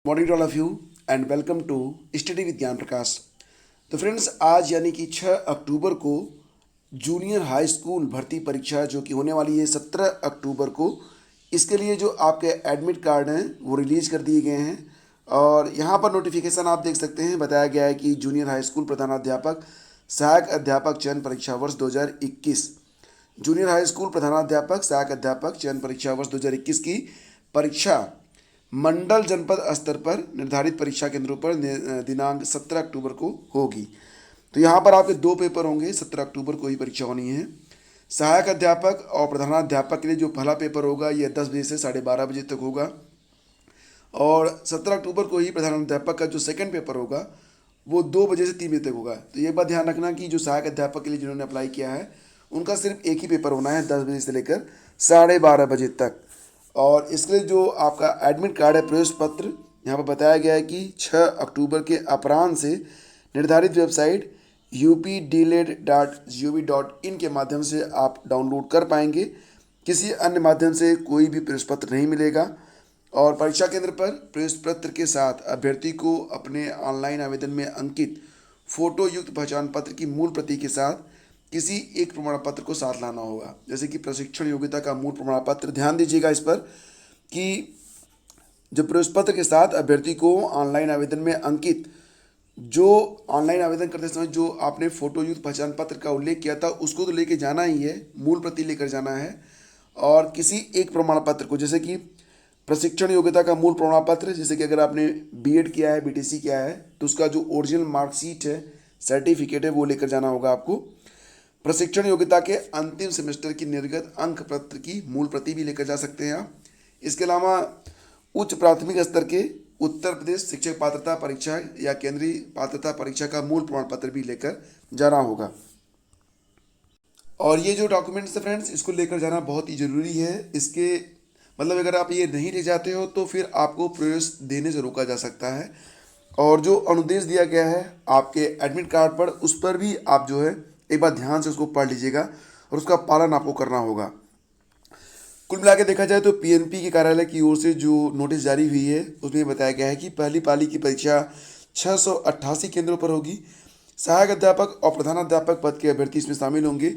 Morning to all of you and welcome to study with Gyan Prakash. तो friends, आज यानी कि 6 अक्टूबर को जूनियर हाई स्कूल भर्ती परीक्षा जो कि होने वाली है 17 अक्टूबर को, इसके लिए जो आपके एडमिट कार्ड हैं वो रिलीज़ कर दिए गए हैं। और यहाँ पर नोटिफिकेशन आप देख सकते हैं, बताया गया है कि जूनियर हाई स्कूल प्रधानाध्यापक सहायक अध्यापक चयन परीक्षा वर्ष 2021, जूनियर हाई स्कूल प्रधानाध्यापक सहायक अध्यापक चयन परीक्षा वर्ष 2021 की परीक्षा मंडल जनपद स्तर पर निर्धारित परीक्षा केंद्रों पर दिनांक 17 अक्टूबर को होगी। तो यहाँ पर आपके दो पेपर होंगे, 17 अक्टूबर को ही परीक्षा होनी है। सहायक अध्यापक और प्रधानाध्यापक के लिए जो पहला पेपर होगा यह 10 बजे से 12:30 बजे तक होगा, और 17 अक्टूबर को ही प्रधानाध्यापक का जो सेकंड पेपर होगा वो 2 बजे से 3 बजे तक होगा। तो ये बात ध्यान रखना कि जो सहायक अध्यापक के लिए जिन्होंने अप्लाई किया है उनका सिर्फ एक ही पेपर होना है, 10 बजे से लेकर 12:30 बजे तक। और इसके लिए जो आपका एडमिट कार्ड है, प्रवेश पत्र, यहाँ पर बताया गया है कि 6 अक्टूबर के अपराह्न से निर्धारित वेबसाइट updlet.gov.in के माध्यम से आप डाउनलोड कर पाएंगे। किसी अन्य माध्यम से कोई भी प्रवेश पत्र नहीं मिलेगा। और परीक्षा केंद्र पर प्रवेश पत्र के साथ अभ्यर्थी को अपने ऑनलाइन आवेदन में अंकित फोटो युक्त पहचान पत्र की मूल प्रति के साथ किसी एक प्रमाण पत्र को साथ लाना होगा, जैसे कि प्रशिक्षण योग्यता का मूल प्रमाण पत्र। ध्यान दीजिएगा इस पर कि जो प्रवेश पत्र के साथ अभ्यर्थी को ऑनलाइन आवेदन में अंकित, जो ऑनलाइन आवेदन करते समय जो आपने फोटो युक्त पहचान पत्र का उल्लेख किया था उसको तो लेके जाना ही है, मूल प्रति लेकर जाना है। और किसी एक प्रमाण पत्र को, जैसे कि प्रशिक्षण योग्यता का मूल प्रमाण पत्र, जैसे कि अगर आपने बीएड किया है, बीटीसी किया है, तो उसका जो ओरिजिनल मार्कशीट है, सर्टिफिकेट है, वो लेकर जाना होगा आपको। प्रशिक्षण योग्यता के अंतिम सेमेस्टर की निर्गत अंक पत्र की मूल प्रति भी लेकर जा सकते हैं आप। इसके अलावा उच्च प्राथमिक स्तर के उत्तर प्रदेश शिक्षक पात्रता परीक्षा या केंद्रीय पात्रता परीक्षा का मूल प्रमाण पत्र भी लेकर जाना होगा। और ये जो डॉक्यूमेंट्स है फ्रेंड्स, इसको लेकर जाना बहुत ही ज़रूरी है। इसके मतलब अगर आप ये नहीं ले जाते हो तो फिर आपको प्रवेश देने से रोका जा सकता है। और जो अनुदेश दिया गया है आपके एडमिट कार्ड पर, उस पर भी आप जो है एक बार ध्यान से उसको पढ़ लीजिएगा और उसका पालन आपको करना होगा। कुल मिला के देखा जाए तो पीएनपी के कार्यालय की ओर से जो नोटिस जारी हुई है उसमें बताया गया है कि पहली पाली की परीक्षा 688 केंद्रों पर होगी। सहायक अध्यापक और प्रधानाध्यापक पद के अभ्यर्थी इसमें शामिल होंगे।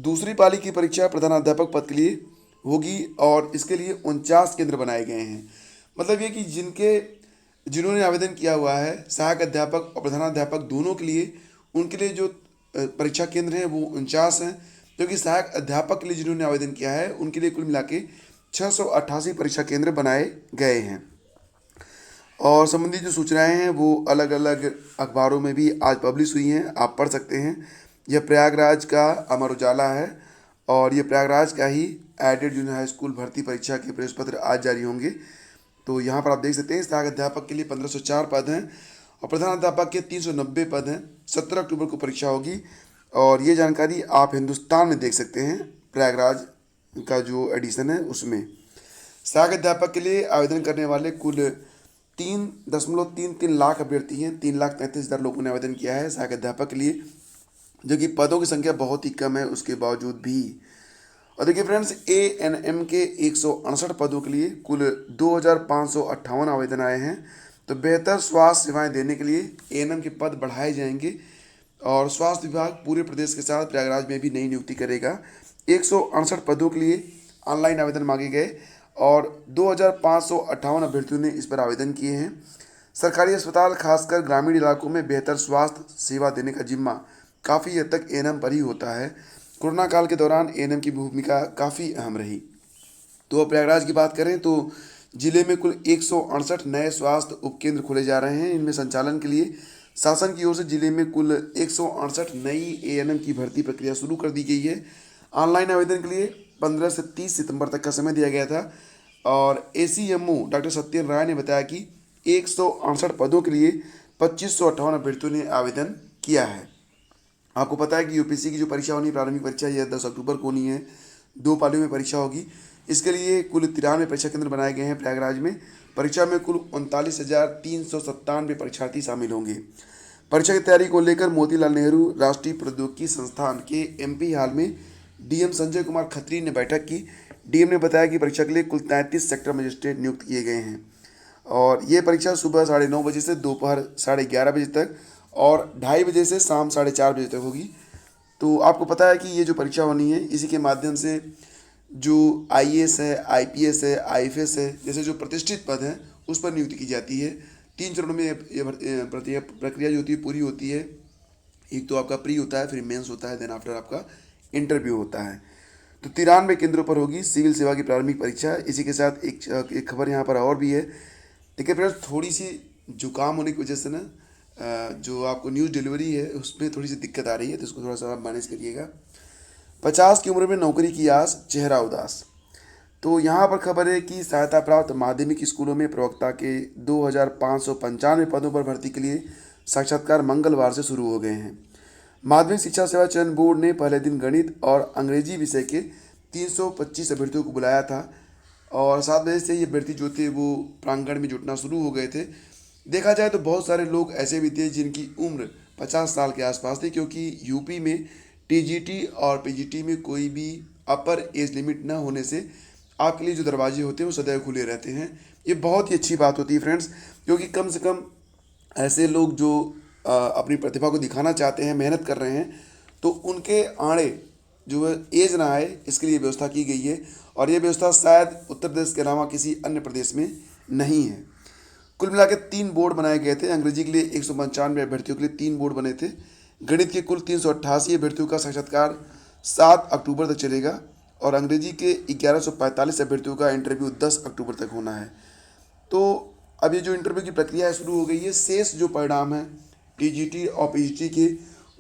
दूसरी पाली की परीक्षा प्रधानाध्यापक पद के लिए होगी और इसके लिए 49 केंद्र बनाए गए हैं। मतलब ये कि जिन्होंने आवेदन किया हुआ है सहायक अध्यापक और प्रधानाध्यापक दोनों के लिए, उनके लिए जो परीक्षा केंद्र हैं वो 49 हैं, क्योंकि सहायक अध्यापक के लिए जिन्होंने आवेदन किया है उनके लिए कुल मिला के 688 परीक्षा केंद्र बनाए गए हैं। और संबंधित जो सूचनाएं हैं वो अलग अलग अखबारों में भी आज पब्लिश हुई हैं, आप पढ़ सकते हैं। यह प्रयागराज का अमर उजाला है और ये प्रयागराज का ही एडेड जूनियर हाई स्कूल भर्ती परीक्षा के प्रवेश पत्र आज जारी होंगे। तो यहाँ पर आप देख सकते हैं सहायक अध्यापक के लिए 1504 पद हैं और प्रधानाध्यापक के 390 पद हैं। 17 अक्टूबर को परीक्षा होगी और ये जानकारी आप हिंदुस्तान में देख सकते हैं, प्रयागराज का जो एडिशन है उसमें। सहायक अध्यापक के लिए आवेदन करने वाले कुल 3.33 लाख अभ्यर्थी हैं। 3,33,000 लोगों ने आवेदन किया है सहायक अध्यापक के लिए, जो कि पदों की संख्या बहुत ही कम है उसके बावजूद भी। और देखिए फ्रेंड्स, एएनएम के 168 पदों के लिए कुल 2,558 आवेदन आए हैं। तो बेहतर स्वास्थ्य सेवाएं देने के लिए एएनएम के पद बढ़ाए जाएंगे और स्वास्थ्य विभाग पूरे प्रदेश के साथ प्रयागराज में भी नई नियुक्ति करेगा। 168 पदों के लिए ऑनलाइन आवेदन मांगे गए और 2,558 अभ्यर्थियों ने इस पर आवेदन किए हैं। सरकारी अस्पताल खासकर ग्रामीण इलाकों में बेहतर स्वास्थ्य सेवा देने का जिम्मा काफ़ी हद तक एएनएम पर ही होता है। कोरोना काल के दौरान एएनएम की भूमिका काफ़ी अहम रही। तो अब प्रयागराज की बात करें तो जिले में कुल 168 नए स्वास्थ्य उपकेंद्र खोले जा रहे हैं। इनमें संचालन के लिए शासन की ओर से जिले में कुल 168 नई एएनएम की भर्ती प्रक्रिया शुरू कर दी गई है। ऑनलाइन आवेदन के लिए 15 से 30 सितंबर तक का समय दिया गया था और एसीएमओ डॉक्टर सत्येंद्र राय ने बताया कि 168 पदों के लिए 2558 अभ्यर्थियों ने आवेदन किया है। आपको पता है कि यूपीएससी की जो परीक्षा होनी है, प्रारंभिक परीक्षा, यह 10 अक्टूबर को होनी है। 2 पालियों में परीक्षा होगी। इसके लिए कुल 93 परीक्षा केंद्र बनाए गए हैं प्रयागराज में। परीक्षा में कुल 39,397 परीक्षार्थी शामिल होंगे। परीक्षा की तैयारी को लेकर मोतीलाल नेहरू राष्ट्रीय प्रौद्योगिकी संस्थान के एमपी हॉल में डीएम संजय कुमार खत्री ने बैठक की। डीएम ने बताया कि परीक्षा के लिए कुल 33 सेक्टर मजिस्ट्रेट नियुक्त किए गए हैं। और ये परीक्षा सुबह 9:30 बजे से दोपहर 11:30 बजे तक और 2:30 बजे से शाम 4:30 बजे तक होगी। तो आपको पता है कि ये जो परीक्षा होनी है इसी के माध्यम से जो आईएएस है, आईपीएस है, आईएफएस है जैसे जो प्रतिष्ठित पद हैं उस पर नियुक्ति की जाती है। 3 चरणों में ये प्रक्रिया जो होती है पूरी होती है। एक तो आपका प्री होता है, फिर मेंस होता है, देन आफ्टर आपका इंटरव्यू होता है। तो 93 केंद्रों पर होगी सिविल सेवा की प्रारंभिक परीक्षा। इसी के साथ एक खबर यहाँ पर और भी है। देखिए फ्रेंड्स, थोड़ी सी जुकाम होने की वजह से ना जो आपको न्यूज़ डिलीवरी है उसमें थोड़ी सी दिक्कत आ रही है, तो इसको थोड़ा सा आप मैनेज करिएगा। 50 की उम्र में नौकरी की आस, चेहरा उदास। तो यहाँ पर खबर है कि सहायता प्राप्त माध्यमिक स्कूलों में प्रवक्ता के 2595 पदों पर भर्ती के लिए साक्षात्कार मंगलवार से शुरू हो गए हैं। माध्यमिक शिक्षा सेवा चयन बोर्ड ने पहले दिन गणित और अंग्रेजी विषय के 325 अभ्यर्थियों को बुलाया था और 7 बजे से ये अभ्यर्थी जो थे वो प्रांगण में जुटना शुरू हो गए थे। देखा जाए तो बहुत सारे लोग ऐसे भी थे जिनकी उम्र 50 साल के आसपास थी, क्योंकि यूपी में टीजीटी और पीजीटी में कोई भी अपर एज लिमिट न होने से आपके लिए जो दरवाजे होते हैं वो सदैव खुले रहते हैं। ये बहुत ही अच्छी बात होती है फ्रेंड्स, क्योंकि कम से कम ऐसे लोग जो अपनी प्रतिभा को दिखाना चाहते हैं, मेहनत कर रहे हैं, तो उनके आड़े जो है एज ना आए, इसके लिए व्यवस्था की गई है। और ये व्यवस्था शायद उत्तर प्रदेश के अलावा किसी अन्य प्रदेश में नहीं है। कुल मिला के 3 बोर्ड बनाए गए थे। अंग्रेजी के लिए 195 अभ्यर्थियों के लिए 3 बोर्ड बने थे। गणित के कुल 388 अभ्यर्थियों का साक्षात्कार 7 अक्टूबर तक चलेगा और अंग्रेजी के 1145 अभ्यर्थियों का इंटरव्यू 10 अक्टूबर तक होना है। तो अब ये जो इंटरव्यू की प्रक्रिया है शुरू हो गई है। शेष जो परिणाम है टीजीटी और पीजीटी के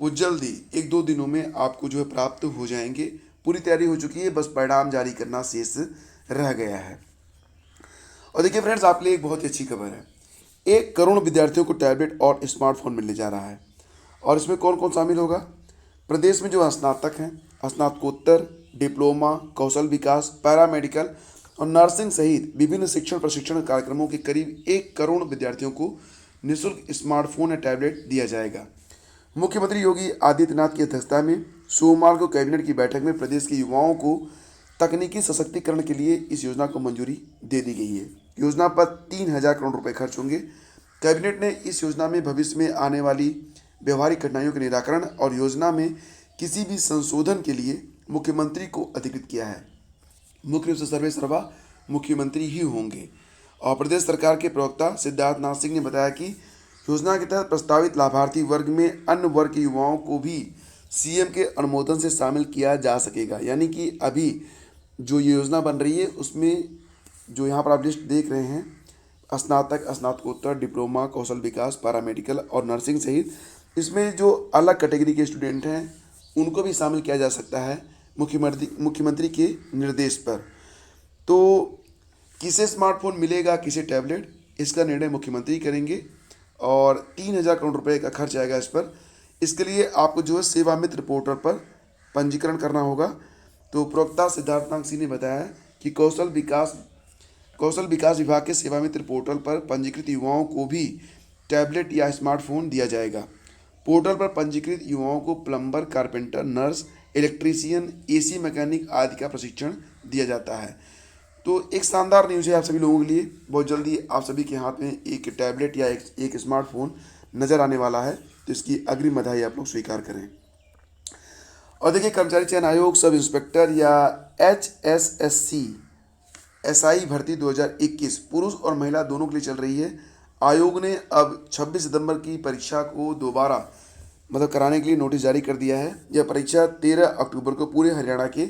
वो जल्दी 1-2 दिनों में आपको जो है प्राप्त हो जाएंगे। पूरी तैयारी हो चुकी है, बस परिणाम जारी करना शेष रह गया है। और देखिए फ्रेंड्स, आपके लिए एक बहुत ही अच्छी खबर है। 1 करोड़ विद्यार्थियों को टैबलेट और स्मार्टफोन मिलने जा रहा है। और इसमें कौन कौन शामिल होगा? प्रदेश में जो स्नातक हैं, स्नातकोत्तर, डिप्लोमा, कौशल विकास, पैरामेडिकल और नर्सिंग सहित विभिन्न शिक्षण प्रशिक्षण कार्यक्रमों के करीब 1 करोड़ विद्यार्थियों को निःशुल्क स्मार्टफोन या टैबलेट दिया जाएगा। मुख्यमंत्री योगी आदित्यनाथ की अध्यक्षता में सोमवार को कैबिनेट की बैठक में प्रदेश के युवाओं को तकनीकी सशक्तिकरण के लिए इस योजना को मंजूरी दे दी गई है। योजना पर 3000 करोड़ रुपए खर्च होंगे। कैबिनेट ने इस योजना में भविष्य में आने वाली व्यवहारिक कठिनाइयों के निराकरण और योजना में किसी भी संशोधन के लिए मुख्यमंत्री को अधिकृत किया है। मुख्य रूप से सर्वे सर्वा मुख्यमंत्री ही होंगे। और प्रदेश सरकार के प्रवक्ता सिद्धार्थ नाथ सिंह ने बताया कि योजना के तहत प्रस्तावित लाभार्थी वर्ग में अन्य वर्ग के युवाओं को भी सीएम के अनुमोदन से शामिल किया जा सकेगा। यानी कि अभी जो ये योजना बन रही है उसमें जो यहाँ पर आप लिस्ट देख रहे हैं, स्नातक, स्नातकोत्तर, डिप्लोमा, कौशल विकास, पैरामेडिकल और नर्सिंग सहित इसमें जो अलग कैटेगरी के स्टूडेंट हैं उनको भी शामिल किया जा सकता है मुख्यमंत्री के निर्देश पर। तो किसे स्मार्टफोन मिलेगा, किसे टैबलेट, इसका निर्णय मुख्यमंत्री करेंगे और 3000 करोड़ रुपए का खर्च आएगा इस पर। इसके लिए आपको जो है सेवा मित्र पोर्टल पर पंजीकरण करना होगा। तो प्रवक्ता सिद्धार्थनाथ सिंह ने बताया कि कौशल विकास विभाग के सेवा मित्र पोर्टल पर पंजीकृत युवाओं को भी टैबलेट या स्मार्टफोन दिया जाएगा। पोर्टल पर पंजीकृत युवाओं को plumber, carpenter, nurse, electrician, AC mechanic आदि का प्रशिक्षण दिया जाता है। तो एक शानदार न्यूज़ है आप सभी लोगों के लिए। बहुत जल्दी आप सभी के हाथ में एक टैबलेट या एक स्मार्टफोन नज़र आने वाला है, तो इसकी अग्रिम बधाई आप लोग स्वीकार करें। और देखिए, कर्मचारी चयन आयोग सब इंस्पेक्टर या HSSC SI भर्ती 2021 पुरुष और महिला दोनों के लिए चल रही है। आयोग ने अब 26 सितंबर की परीक्षा को दोबारा कराने के लिए नोटिस जारी कर दिया है। यह परीक्षा 13 अक्टूबर को पूरे हरियाणा के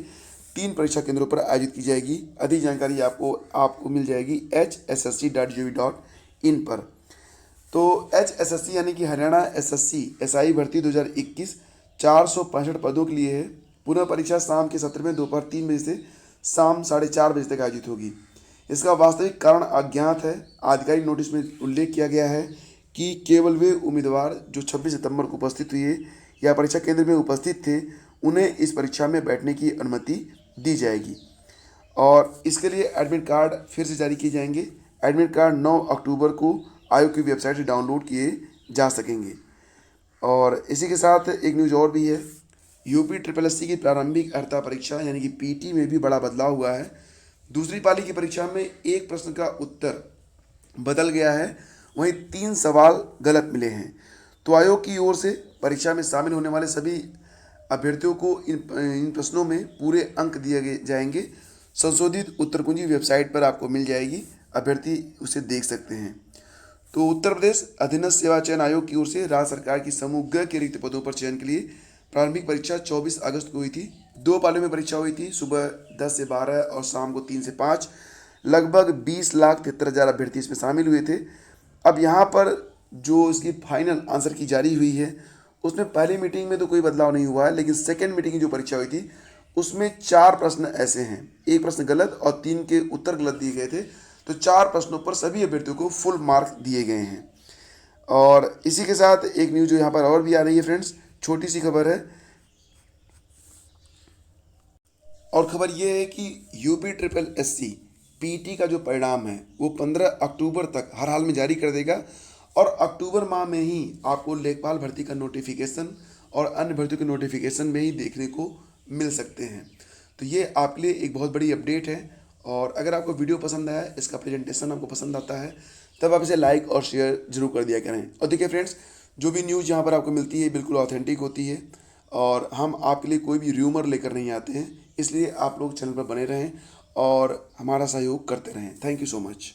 3 परीक्षा केंद्रों पर आयोजित की जाएगी। अधिक जानकारी आपको मिल जाएगी hssc.gov.in पर। तो HSSC यानी कि हरियाणा SSC SI भर्ती 2021 465 पदों के लिए है। पुनः परीक्षा शाम के सत्र में दोपहर 3 बजे से शाम 4:30 बजे तक आयोजित होगी। इसका वास्तविक कारण अज्ञात है। आधिकारिक नोटिस में उल्लेख किया गया है कि केवल वे उम्मीदवार जो 26 सितंबर को उपस्थित हुए या परीक्षा केंद्र में उपस्थित थे उन्हें इस परीक्षा में बैठने की अनुमति दी जाएगी और इसके लिए एडमिट कार्ड फिर से जारी किए जाएंगे। एडमिट कार्ड 9 अक्टूबर को आयोग की वेबसाइट से डाउनलोड किए जा सकेंगे। और इसी के साथ एक न्यूज़ और भी है। यूपी SSC की प्रारंभिक अर्हता परीक्षा यानी कि PT में भी बड़ा बदलाव हुआ है। दूसरी पाली की परीक्षा में एक प्रश्न का उत्तर बदल गया है, वहीं 3 सवाल गलत मिले हैं। तो आयोग की ओर से परीक्षा में शामिल होने वाले सभी अभ्यर्थियों को इन प्रश्नों में पूरे अंक दिए जाएंगे। संशोधित उत्तर कुंजी वेबसाइट पर आपको मिल जाएगी, अभ्यर्थी उसे देख सकते हैं। तो उत्तर प्रदेश अधीनस्थ सेवा चयन आयोग की ओर से राज्य सरकार की समूह ग के रिक्त पदों पर चयन के लिए प्रारंभिक परीक्षा 24 अगस्त को हुई थी। 2 पालियों में परीक्षा हुई थी, सुबह 10 से 12 और शाम को 3 से 5। लगभग 20,73,000 अभ्यर्थी इसमें शामिल हुए थे। अब यहाँ पर जो इसकी फाइनल आंसर की जारी हुई है, उसमें पहली मीटिंग में तो कोई बदलाव नहीं हुआ है, लेकिन सेकेंड मीटिंग की जो परीक्षा हुई थी उसमें 4 प्रश्न ऐसे हैं, एक प्रश्न गलत और 3 के उत्तर गलत दिए गए थे। तो 4 प्रश्नों पर सभी अभ्यर्थियों को फुल मार्क दिए गए हैं। और इसी के साथ एक न्यूज़ जो यहाँ पर और भी आ रही है फ्रेंड्स, छोटी सी खबर है, और खबर ये है कि यूपी ट्रिपल एससी पीटी का जो परिणाम है वो 15 अक्टूबर तक हर हाल में जारी कर देगा, और अक्टूबर माह में ही आपको लेखपाल भर्ती का नोटिफिकेशन और अन्य भर्तियों के नोटिफिकेशन में ही देखने को मिल सकते हैं। तो ये आपके लिए एक बहुत बड़ी अपडेट है। और अगर आपको वीडियो पसंद आया, इसका प्रेजेंटेशन आपको पसंद आता है, तब आप इसे लाइक और शेयर जरूर कर दिया करें। और देखिए फ्रेंड्स, जो भी न्यूज़ यहाँ पर आपको मिलती है बिल्कुल ऑथेंटिक होती है, और हम आपके लिए कोई भी र्यूमर लेकर नहीं आते हैं। इसलिए आप लोग चैनल पर बने रहें और हमारा सहयोग करते रहें। Thank you so much.